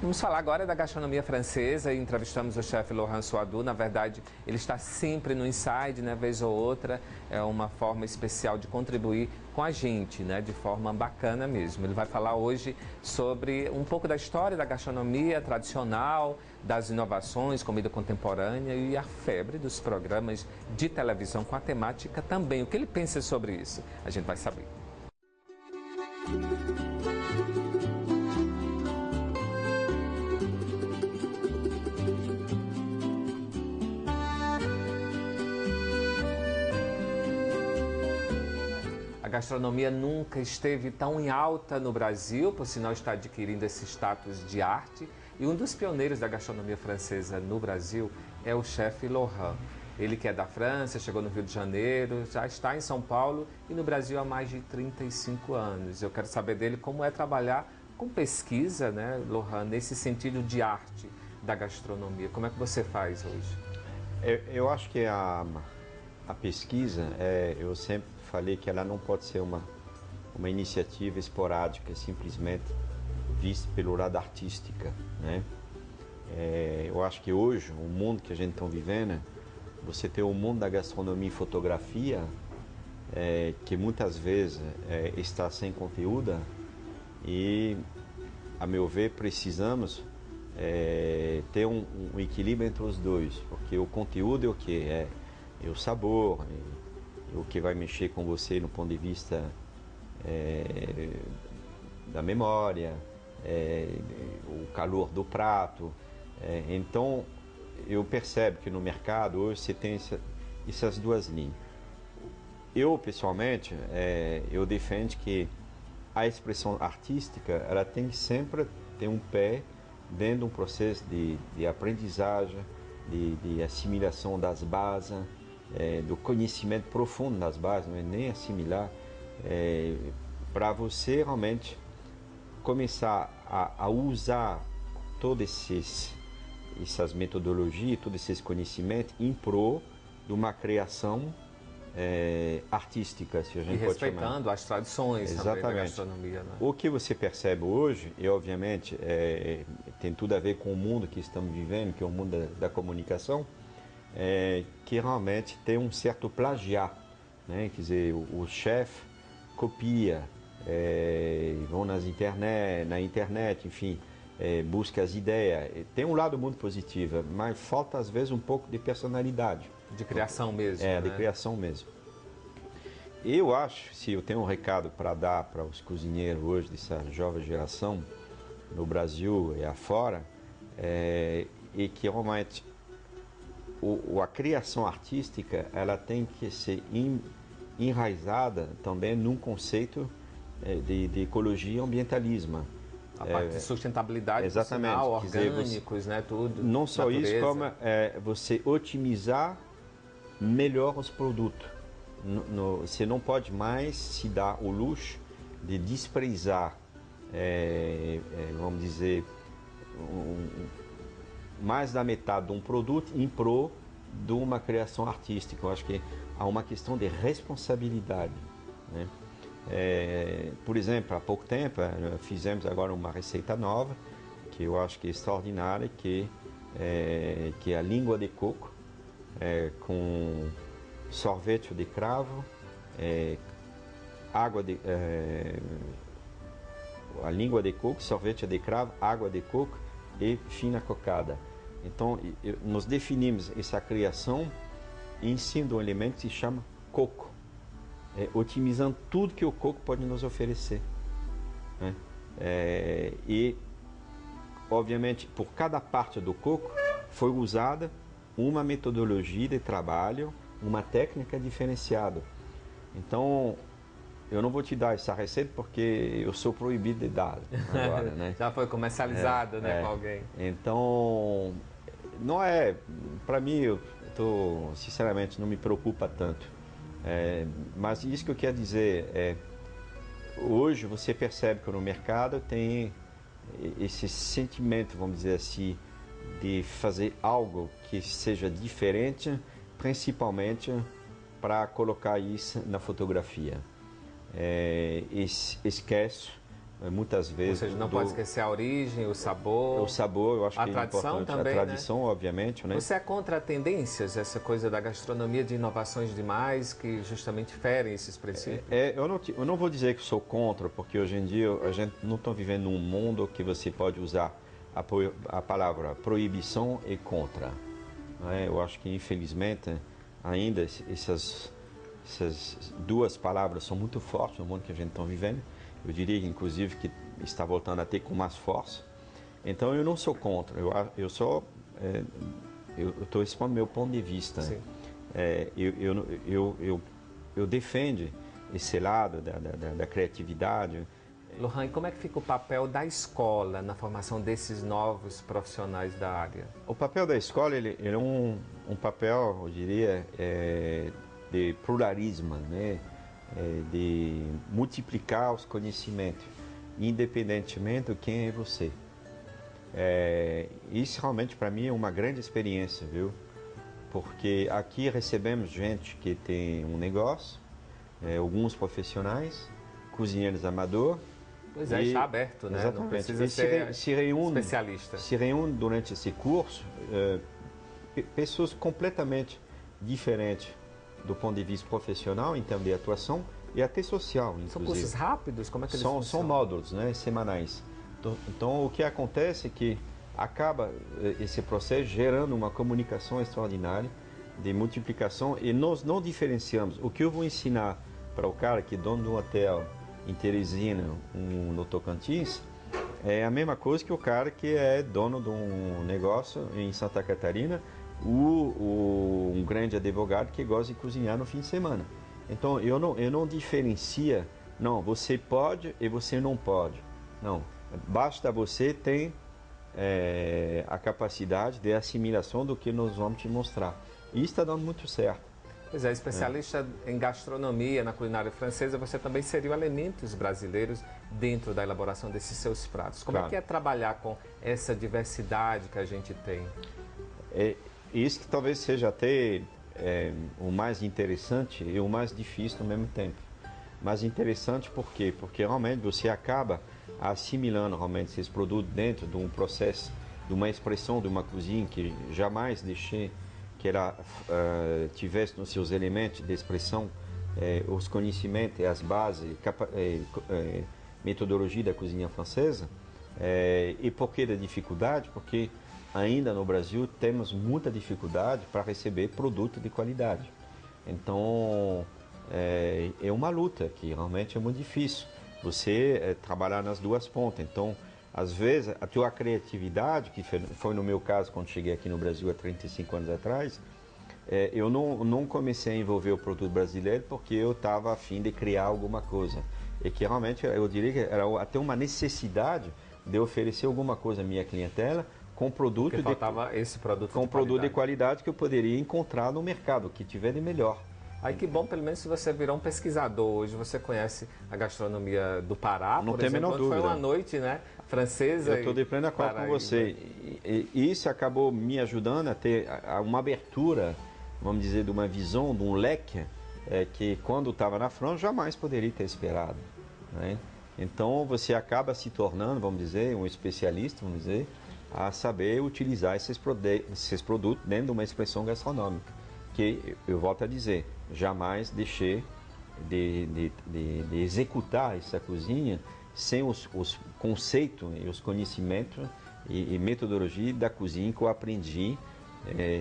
Vamos falar agora da gastronomia francesa e entrevistamos o chefe Laurent Soadou. Na verdade, ele está sempre no Inside, né, vez ou outra. É uma forma especial de contribuir com a gente, né, de forma bacana mesmo. Ele vai falar hoje sobre um pouco da história da gastronomia tradicional, das inovações, comida contemporânea e a febre dos programas de televisão com a temática também. O que ele pensa sobre isso? A gente vai saber. A gastronomia nunca esteve tão em alta no Brasil, por sinal está adquirindo esse status de arte. E um dos pioneiros da gastronomia francesa no Brasil é o chefe Laurent. Ele que é da França, chegou no Rio de Janeiro, já está em São Paulo e no Brasil há mais de 35 anos. Eu quero saber dele como é trabalhar com pesquisa, né, Laurent, nesse sentido de arte da gastronomia. Como é que você faz hoje? Eu acho que a pesquisa, eu sempre falei que ela não pode ser uma iniciativa esporádica, simplesmente vista pelo lado artística, né? Eu acho que hoje, o mundo que a gente está vivendo, você tem o mundo da gastronomia e fotografia, que muitas vezes está sem conteúdo e, a meu ver, precisamos ter um equilíbrio entre os dois, porque o conteúdo é o que? É o sabor, o que vai mexer com você no ponto de vista da memória, o calor do prato. Então, eu percebo que no mercado hoje você tem essas duas linhas. Eu, pessoalmente, eu defendo que a expressão artística ela tem que sempre ter um pé dentro de um processo de aprendizagem, de assimilação das bases, do conhecimento profundo das bases, não é nem assimilar, para você realmente começar a usar todas essas metodologias, todos esses conhecimentos em prol de uma criação artística, se a gente pode chamar. E respeitando as tradições também da gastronomia, né? O que você percebe hoje, e obviamente tem tudo a ver com o mundo que estamos vivendo, que é o mundo da comunicação, que realmente tem um certo plagiar, né? Quer dizer, o chefe copia, vão na internet, enfim, busca as ideias. Tem um lado muito positivo, mas falta às vezes um pouco de personalidade. De criação mesmo, né? De criação mesmo. Eu acho, se eu tenho um recado para dar para os cozinheiros hoje, dessa jovem geração, no Brasil e afora, e que realmente a criação artística ela tem que ser enraizada também num conceito de ecologia e ambientalismo. A parte de sustentabilidade, exatamente, funcional, orgânicos, né, tudo. Não só natureza. Isso, como você otimizar melhor os produtos. Você não pode mais se dar o luxo de desprezar, vamos dizer, mais da metade de um produto em prol de uma criação artística. Eu acho que há uma questão de responsabilidade, né? Por exemplo, há pouco tempo fizemos agora uma receita nova que eu acho que é extraordinária, que é a língua de coco com sorvete de cravo, a língua de coco, sorvete de cravo, água de coco e fina cocada. Então, nós definimos essa criação em cima de um elemento que se chama coco, otimizando tudo que o coco pode nos oferecer, né? E, obviamente, por cada parte do coco foi usada uma metodologia de trabalho, uma técnica diferenciada. Então, eu não vou te dar essa receita porque eu sou proibido de dar agora, né? Já foi comercializado, né, com alguém. Então, não para mim, sinceramente, não me preocupa tanto. Mas isso que eu quero dizer hoje você percebe que no mercado tem esse sentimento, vamos dizer assim, de fazer algo que seja diferente, principalmente para colocar isso na fotografia. Esquece muitas vezes... Ou seja, não pode esquecer a origem, o sabor... O sabor, eu acho que é tradição importante. também, a tradição, né? Obviamente, né? Você é contra tendências, essa coisa da gastronomia de inovações demais, que justamente ferem esses princípios? Eu não vou dizer que sou contra, porque hoje em dia a gente não está vivendo num mundo que você pode usar a palavra proibição e contra. Né? Eu acho que, infelizmente, ainda essas duas palavras são muito fortes no mundo que a gente está vivendo. Eu diria, inclusive, que está voltando a ter com mais força. Então, eu não sou contra. Eu estou expondo meu ponto de vista. Sim. Eu defendo esse lado da criatividade. Lohan, e como é que fica o papel da escola na formação desses novos profissionais da área? O papel da escola ele é um papel, eu diria, de pluralismo, né? De multiplicar os conhecimentos, independentemente de quem é você. Isso realmente para mim é uma grande experiência, viu? Porque aqui recebemos gente que tem um negócio, alguns profissionais, cozinheiros amadores. Pois é, está aberto, né? Exatamente. Não precisa ser especialista. Se reúne durante esse curso pessoas completamente diferentes do ponto de vista profissional, em termos de atuação, e até social, inclusive. São cursos rápidos? Como é que eles funcionam? São módulos, né, semanais. Então, o que acontece é que acaba esse processo gerando uma comunicação extraordinária de multiplicação, e nós não diferenciamos. O que eu vou ensinar para o cara que é dono de um hotel em Teresina, no Tocantins, é a mesma coisa que o cara que é dono de um negócio em Santa Catarina, um grande advogado que gosta de cozinhar no fim de semana. Então, eu não diferencio, não, você pode e você não pode. Não, basta você ter a capacidade de assimilação do que nós vamos te mostrar. E isso está dando muito certo. Pois é, especialista em gastronomia, na culinária francesa, você também inseriu elementos brasileiros dentro da elaboração desses seus pratos. Como é que é trabalhar com essa diversidade que a gente tem? Isso que talvez seja até o mais interessante e o mais difícil ao mesmo tempo. Mais interessante por quê? Porque realmente você acaba assimilando realmente esses produtos dentro de um processo, de uma expressão de uma cozinha que jamais deixei que ela tivesse nos seus elementos de expressão os conhecimentos e as bases, metodologia da cozinha francesa. E por que da dificuldade? Porque ainda no Brasil temos muita dificuldade para receber produto de qualidade. Então, é uma luta que realmente é muito difícil. Você trabalhar nas duas pontas. Então, às vezes, a tua criatividade, que foi no meu caso quando cheguei aqui no Brasil há 35 anos atrás, eu não comecei a envolver o produto brasileiro porque eu estava a fim de criar alguma coisa. E que realmente, eu diria que era até uma necessidade de oferecer alguma coisa à minha clientela com produto de qualidade que eu poderia encontrar no mercado, que tiver de melhor. Aí que bom, pelo menos se você virar um pesquisador hoje, você conhece a gastronomia do Pará, não por tem exemplo, a menor dúvida. Foi uma noite, né, francesa. Eu estou de pleno acordo com você. E isso acabou me ajudando a ter uma abertura, vamos dizer, de uma visão, de um leque, que quando estava na França jamais poderia ter esperado. Né? Então você acaba se tornando, vamos dizer, um especialista, vamos dizer, a saber utilizar esses produtos dentro de uma expressão gastronômica. Que, eu volto a dizer, jamais deixei de executar essa cozinha sem os conceitos e os conhecimentos e metodologia da cozinha que eu aprendi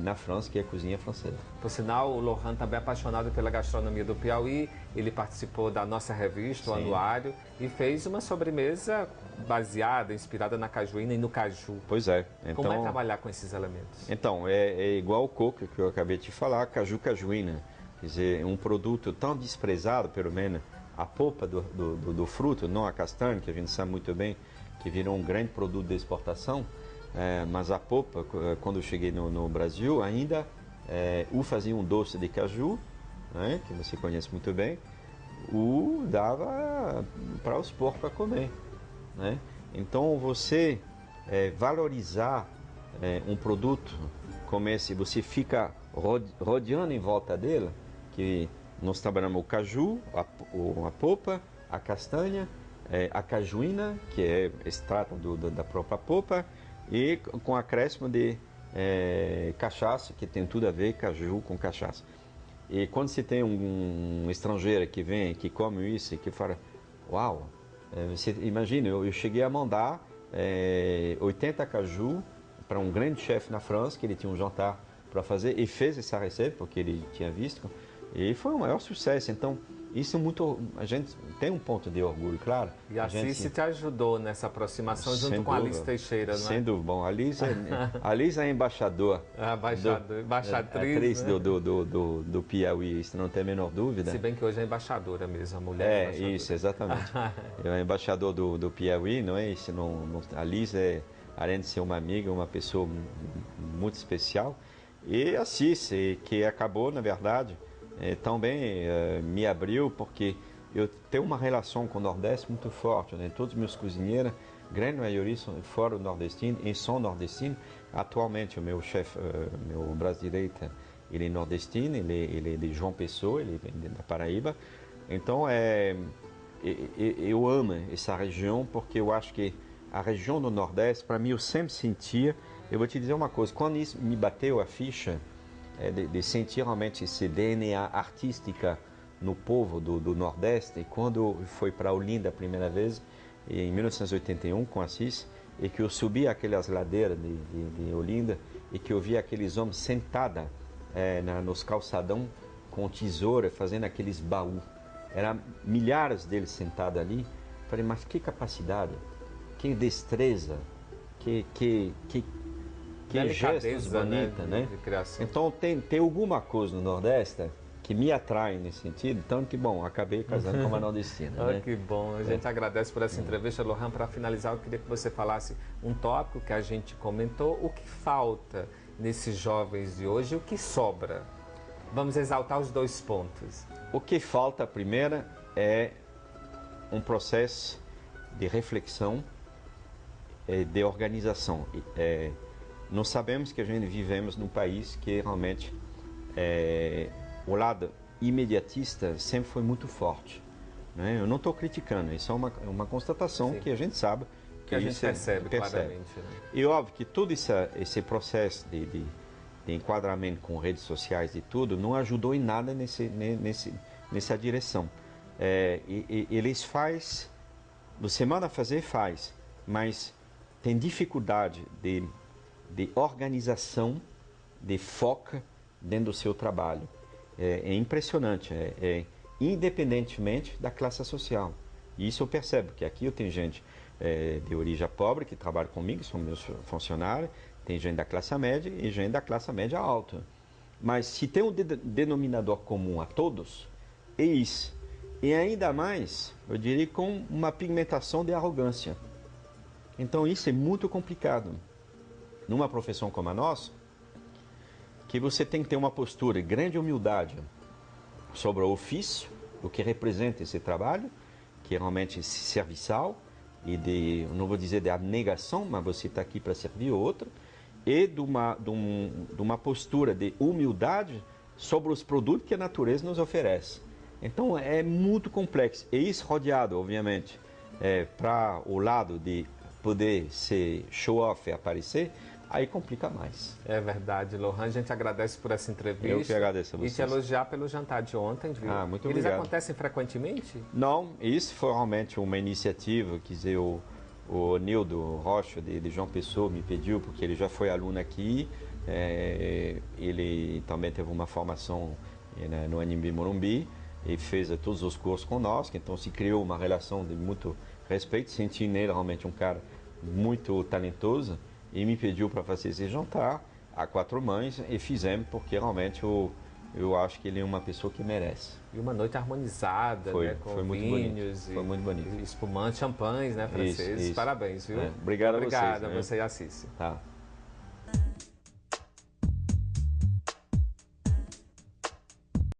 na França, que é a cozinha francesa. Por sinal, o Lohan também é apaixonado pela gastronomia do Piauí. Ele participou da nossa revista, o Anuário, e fez uma sobremesa baseada, inspirada na cajuína e no caju. Pois é. Então, como é trabalhar com esses elementos? Então, é igual o coco que eu acabei de falar, cajuína. Quer dizer, um produto tão desprezado, pelo menos a polpa do fruto, não a castanha, que a gente sabe muito bem, que virou um grande produto de exportação. Mas a polpa, quando eu cheguei no Brasil, ainda fazia um doce de caju, né, que você conhece muito bem, dava para os porcos para comer. Né? Então, você valorizar um produto como esse, você fica rodeando em volta dele, que nós trabalhamos o caju, a polpa, a castanha a cajuína, que é extrato da própria polpa, e com acréscimo de cachaça, que tem tudo a ver caju com cachaça. E quando você tem um estrangeiro que vem, que come isso, que fala, uau, você imagina, eu cheguei a mandar 80 caju para um grande chefe na França, que ele tinha um jantar para fazer, e fez essa receita, porque ele tinha visto, e foi um maior sucesso. Então, isso muito, a gente tem um ponto de orgulho, claro. E a Cici te ajudou nessa aproximação junto com a Alice Teixeira, não é? Sem dúvida. Bom, a Alice é embaixadora. Embaixatriz, né? né? do Piauí, isso não tem a menor dúvida. Se bem que hoje é embaixadora mesmo, a mulher é isso, exatamente. É embaixador do Piauí, não é? Isso a Alice além de ser uma amiga, uma pessoa muito especial. E a Cici, que acabou, na verdade, também me abriu, porque eu tenho uma relação com o Nordeste muito forte, né? Todos os meus cozinheiros, grande maioria, são fora do nordestino e são nordestinos. Atualmente, o meu chefe, meu braço direito, ele é nordestino, ele é de João Pessoa, ele vem da Paraíba. Então, eu amo essa região, porque eu acho que a região do Nordeste, para mim, eu sempre sentia. Eu vou te dizer uma coisa, quando isso me bateu a ficha, de sentir realmente esse DNA artística no povo do Nordeste, e quando foi para Olinda a primeira vez, em 1981, com Assis, e que eu subi aquelas ladeiras de Olinda, e que eu vi aqueles homens sentados nos calçadão com tesoura, fazendo aqueles baús. Eram milhares deles sentados ali. Falei, mas que capacidade, que destreza, que gestos bonitos, né? De criação. Então tem alguma coisa no Nordeste que me atrai nesse sentido, tanto que, bom, acabei casando com uma nordestina. Né? Que bom, a gente agradece por essa entrevista. Lohan, para finalizar, eu queria que você falasse um tópico que a gente comentou, o que falta nesses jovens de hoje e o que sobra. Vamos exaltar os dois pontos. O que falta, primeiro, é um processo de reflexão, de organização. Nós sabemos que a gente vivemos num país que realmente o lado imediatista sempre foi muito forte. Né? Eu não estou criticando, isso é uma constatação. Sim. Que a gente sabe. Que a gente percebe claramente. Né? E óbvio que todo esse processo de enquadramento com redes sociais e tudo não ajudou em nada nessa direção. Eles faz, você manda fazer, faz, mas tem dificuldade de organização, de foco dentro do seu trabalho. É impressionante, independentemente da classe social. E isso eu percebo, que aqui eu tenho gente de origem pobre que trabalha comigo, são meus funcionários, tem gente da classe média e gente da classe média alta. Mas se tem um denominador comum a todos, é isso. E ainda mais, eu diria, com uma pigmentação de arrogância. Então isso é muito complicado. Numa profissão como a nossa, que você tem que ter uma postura de grande humildade sobre o ofício, o que representa esse trabalho, que é realmente serviçal, e não vou dizer de abnegação, mas você está aqui para servir o outro, e de uma postura de humildade sobre os produtos que a natureza nos oferece. Então é muito complexo. E isso rodeado, obviamente, para o lado de poder ser show-off e aparecer, aí complica mais. É verdade, Lohan. A gente agradece por essa entrevista. Eu que agradeço a vocês. E te elogiar pelo jantar de ontem, viu? Muito Eles obrigado. acontecem frequentemente? Não, isso foi realmente uma iniciativa, quer dizer, o Nildo Rocha, de João Pessoa, me pediu, porque ele já foi aluno aqui, ele também teve uma formação no Anhembi Morumbi, e fez todos os cursos conosco, então se criou uma relação de muito respeito, senti nele realmente um cara muito talentoso, e me pediu para fazer esse jantar a quatro mães, e fizemos, porque realmente eu acho que ele é uma pessoa que merece. E uma noite harmonizada, né? Com foi muito vinhos bonito. Foi muito bonito. Espumantes, champanhes, né, franceses. Isso. Parabéns, viu? Obrigado a vocês. Obrigado a você e a Cici. Tá.